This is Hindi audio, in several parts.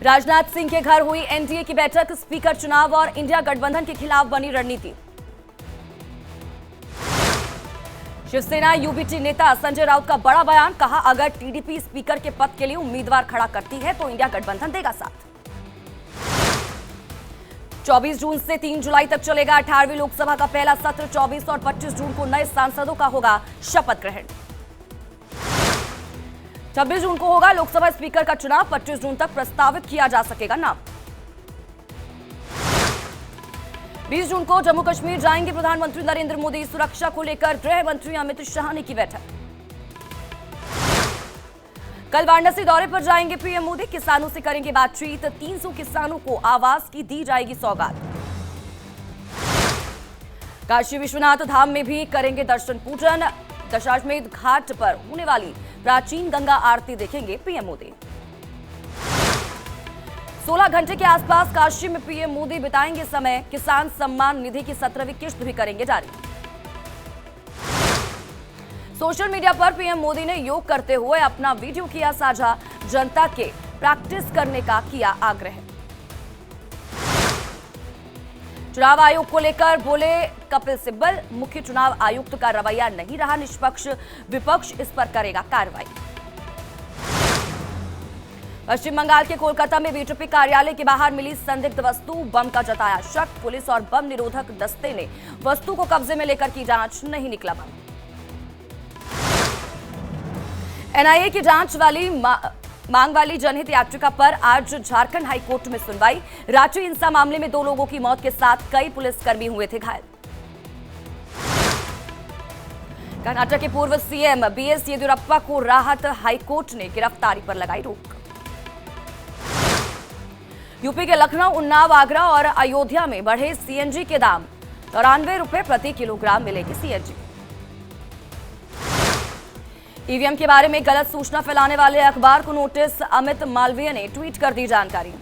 राजनाथ सिंह के घर हुई एनडीए की बैठक, स्पीकर चुनाव और इंडिया गठबंधन के खिलाफ बनी रणनीति। शिवसेना यूबीटी नेता संजय राउत का बड़ा बयान, कहा अगर टीडीपी स्पीकर के पद के लिए उम्मीदवार खड़ा करती है तो इंडिया गठबंधन देगा साथ। 24 जून से 3 जुलाई तक चलेगा 18वीं लोकसभा का पहला सत्र। 24 और 25 जून को नए सांसदों का होगा शपथ ग्रहण। 26 जून को होगा लोकसभा स्पीकर का चुनाव। 25 जून तक प्रस्तावित किया जा सकेगा नाम। 20 जून को जम्मू कश्मीर जाएंगे प्रधानमंत्री नरेंद्र मोदी। सुरक्षा को लेकर गृह मंत्री अमित शाह ने की बैठक। कल वाराणसी दौरे पर जाएंगे पीएम मोदी, किसानों से करेंगे बातचीत। 300 किसानों को आवास की दी जाएगी सौगात। काशी विश्वनाथ धाम में भी करेंगे दर्शन पूजन। दशाश्वमेध घाट पर होने वाली प्राचीन गंगा आरती देखेंगे पीएम मोदी। 16 घंटे के आसपास काशी में पीएम मोदी बिताएंगे समय। किसान सम्मान निधि की 17वीं किश्त भी करेंगे जारी। सोशल मीडिया पर पीएम मोदी ने योग करते हुए अपना वीडियो किया साझा। जनता के प्रैक्टिस करने का किया आग्रह। चुनाव आयोग को लेकर बोले कपिल सिब्बल, मुख्य चुनाव आयुक्त का रवैया नहीं रहा निष्पक्ष, विपक्ष इस पर करेगा कार्रवाई। पश्चिम बंगाल के कोलकाता में बीजेपी कार्यालय के बाहर मिली संदिग्ध वस्तु, बम का जताया शक। पुलिस और बम निरोधक दस्ते ने वस्तु को कब्जे में लेकर की जांच, नहीं निकला बम। एनआईए की जांच वाली मांग वाली जनहित याचिका पर आज झारखंड हाईकोर्ट में सुनवाई। रांची हिंसा मामले में 2 लोगों की मौत के साथ कई पुलिसकर्मी हुए थे घायल। कर्नाटक के पूर्व सीएम बीएस येदियुरप्पा को राहत, हाईकोर्ट ने गिरफ्तारी पर लगाई रोक। यूपी के लखनऊ, उन्नाव, आगरा और अयोध्या में बढ़े सीएनजी के दाम। 94 रुपए प्रति किलोग्राम मिलेगी सीएनजी। ईवीएम के बारे में गलत सूचना फैलाने वाले अखबार को नोटिस, अमित मालवीय ने ट्वीट कर दी जानकारी।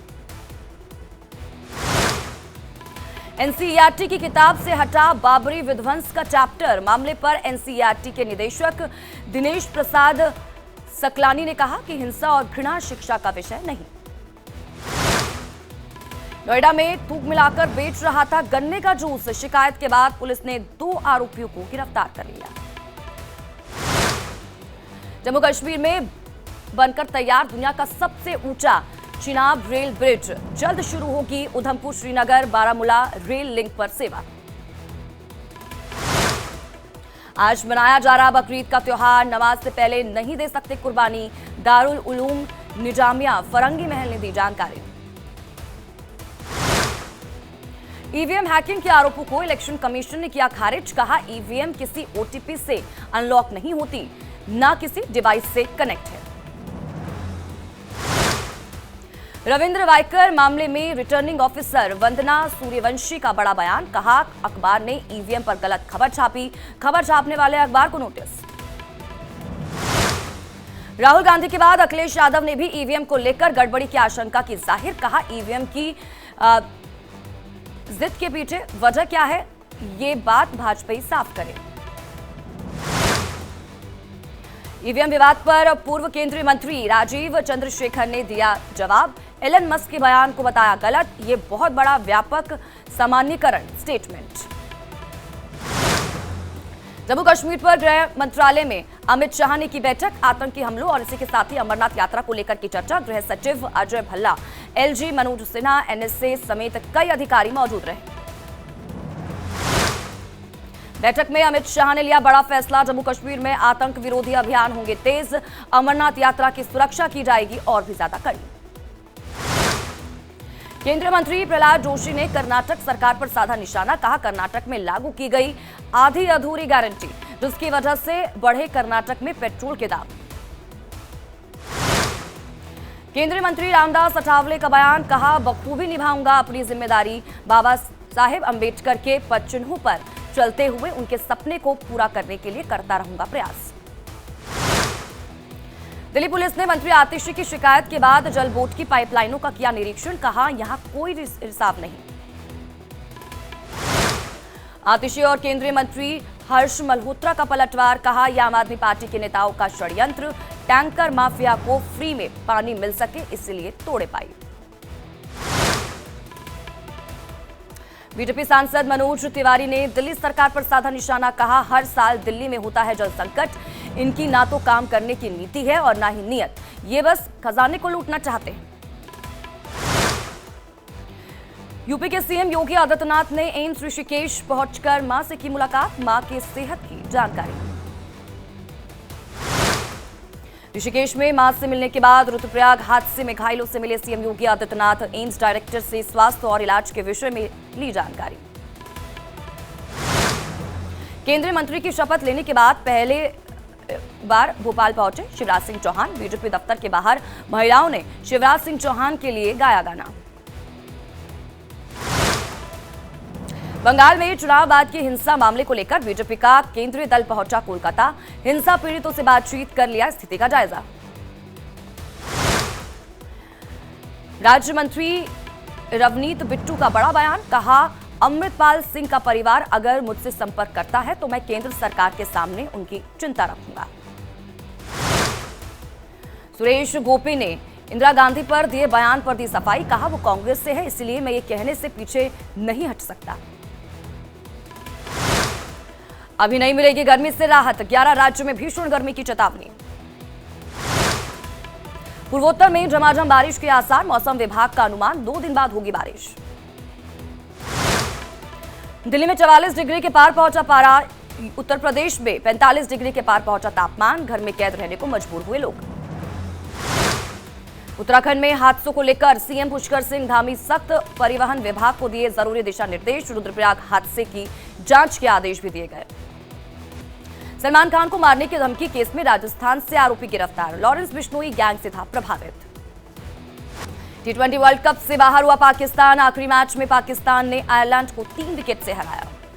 एनसीईआरटी की किताब से हटा बाबरी विध्वंस का चैप्टर, मामले पर एनसीईआरटी के निदेशक दिनेश प्रसाद सकलानी ने कहा कि हिंसा और घृणा शिक्षा का विषय नहीं। नोएडा में थूक मिलाकर बेच रहा था गन्ने का जूस, शिकायत के बाद पुलिस ने 2 आरोपियों को गिरफ्तार कर लिया। जम्मू कश्मीर में बनकर तैयार दुनिया का सबसे ऊंचा चिनाब रेल ब्रिज, जल्द शुरू होगी उधमपुर श्रीनगर बारामूला रेल लिंक पर सेवा। आज मनाया जा रहा बकरीद का त्योहार, नमाज से पहले नहीं दे सकते कुर्बानी। दारुल उलूम निजामिया फरंगी महल ने दी जानकारी। ईवीएम हैकिंग के आरोपों को इलेक्शन कमीशन ने किया खारिज, कहा ईवीएम किसी ओटीपी से अनलॉक नहीं होती, ना किसी डिवाइस से कनेक्ट है। रविंद्र वायकर मामले में रिटर्निंग ऑफिसर वंदना सूर्यवंशी का बड़ा बयान, कहा अखबार ने ईवीएम पर गलत खबर छापी, खबर छापने वाले अखबार को नोटिस। राहुल गांधी के बाद अखिलेश यादव ने भी ईवीएम को लेकर गड़बड़ी की आशंका की जाहिर, कहा ईवीएम की जिद के पीछे वजह क्या है, ये बात भाजपा ही साफ करे। ईवीएम विवाद पर पूर्व केंद्रीय मंत्री राजीव चंद्रशेखर ने दिया जवाब, एलन मस्क के बयान को बताया गलत, ये बहुत बड़ा व्यापक सामान्यीकरण स्टेटमेंट। जम्मू कश्मीर पर गृह मंत्रालय में अमित शाह ने की बैठक, आतंकी हमलों और इसी के साथ ही अमरनाथ यात्रा को लेकर की चर्चा। गृह सचिव अजय भल्ला, एलजी मनोज सिन्हा, एनएसए समेत कई अधिकारी मौजूद रहे। बैठक में अमित शाह ने लिया बड़ा फैसला, जम्मू कश्मीर में आतंक विरोधी अभियान होंगे तेज, अमरनाथ यात्रा की सुरक्षा की जाएगी और भी ज्यादा कड़ी। केंद्रीय मंत्री प्रहलाद जोशी ने कर्नाटक सरकार पर साधा निशाना, कहा कर्नाटक में लागू की गई आधी अधूरी गारंटी, जिसकी वजह से बढ़े कर्नाटक में पेट्रोल के दाम। केंद्रीय मंत्री रामदास अठावले का बयान, कहा बखूबी निभाऊंगा अपनी जिम्मेदारी, बाबा साहेब अंबेडकर के पद चिन्हों पर चलते हुए उनके सपने को पूरा करने के लिए करता रहूंगा प्रयास। दिल्ली पुलिस ने मंत्री आतिशी की शिकायत के बाद जल बोर्ड की पाइपलाइनों का किया निरीक्षण, कहा यहां कोई रिसाव नहीं। आतिशी और केंद्रीय मंत्री हर्ष मल्होत्रा का पलटवार, कहा यह आम आदमी पार्टी के नेताओं का षड्यंत्र, टैंकर माफिया को फ्री में पानी मिल सके इसलिए तोड़े पाई। बीजेपी सांसद मनोज तिवारी ने दिल्ली सरकार पर साधा निशाना, कहा हर साल दिल्ली में होता है जल संकट। इनकी ना तो काम करने की नीति है और ना ही नियत, ये बस खजाने को लूटना चाहते हैं। यूपी के सीएम योगी आदित्यनाथ ने एम्स ऋषिकेश पहुंचकर मां से की मुलाकात, मां की सेहत की जानकारी। ऋषिकेश में मां से मिलने के बाद रुद्रप्रयाग हादसे में घायलों से मिले CM Yogi Adityanath, AIIMS director से स्वास्थ्य और इलाज के विषय में ली जानकारी। केंद्रीय मंत्री की शपथ लेने के बाद पहले बार भोपाल पहुंचे शिवराज सिंह चौहान। बीजेपी दफ्तर के बाहर महिलाओं ने शिवराज सिंह चौहान के लिए गाया गाना। बंगाल में चुनाव बाद की हिंसा मामले को लेकर बीजेपी का केंद्रीय दल पहुंचा कोलकाता, हिंसा पीड़ितों से बातचीत कर लिया स्थिति का जायजा। राज्य मंत्री रवनीत बिट्टू का बड़ा बयान, कहा अमृतपाल सिंह का परिवार अगर मुझसे संपर्क करता है तो मैं केंद्र सरकार के सामने उनकी चिंता रखूंगा। सुरेश गोपी ने इंदिरा गांधी पर दिए बयान पर दी सफाई, कहा वो कांग्रेस से है इसलिए मैं ये कहने से पीछे नहीं हट सकता। अभी नहीं मिलेगी गर्मी से राहत, 11 राज्यों में भीषण गर्मी की चेतावनी। पूर्वोत्तर में झमाझम बारिश के आसार, मौसम विभाग का अनुमान 2 दिन बाद होगी बारिश। दिल्ली में 44 डिग्री के पार पहुंचा पारा, उत्तर प्रदेश में 45 डिग्री के पार पहुंचा तापमान, घर में कैद रहने को मजबूर हुए लोग। उत्तराखंड में हादसों को लेकर सीएम पुष्कर सिंह धामी सख्त, परिवहन विभाग को दिए जरूरी दिशा निर्देश, रुद्रप्रयाग हादसे की जांच के आदेश भी दिए गए। सलमान खान को मारने की धमकी केस में राजस्थान से आरोपी गिरफ्तार, लॉरेंस बिश्नोई गैंग से था प्रभावित। T20 वर्ल्ड कप से बाहर हुआ पाकिस्तान, आखिरी मैच में पाकिस्तान ने आयरलैंड को 3 विकेट से हराया।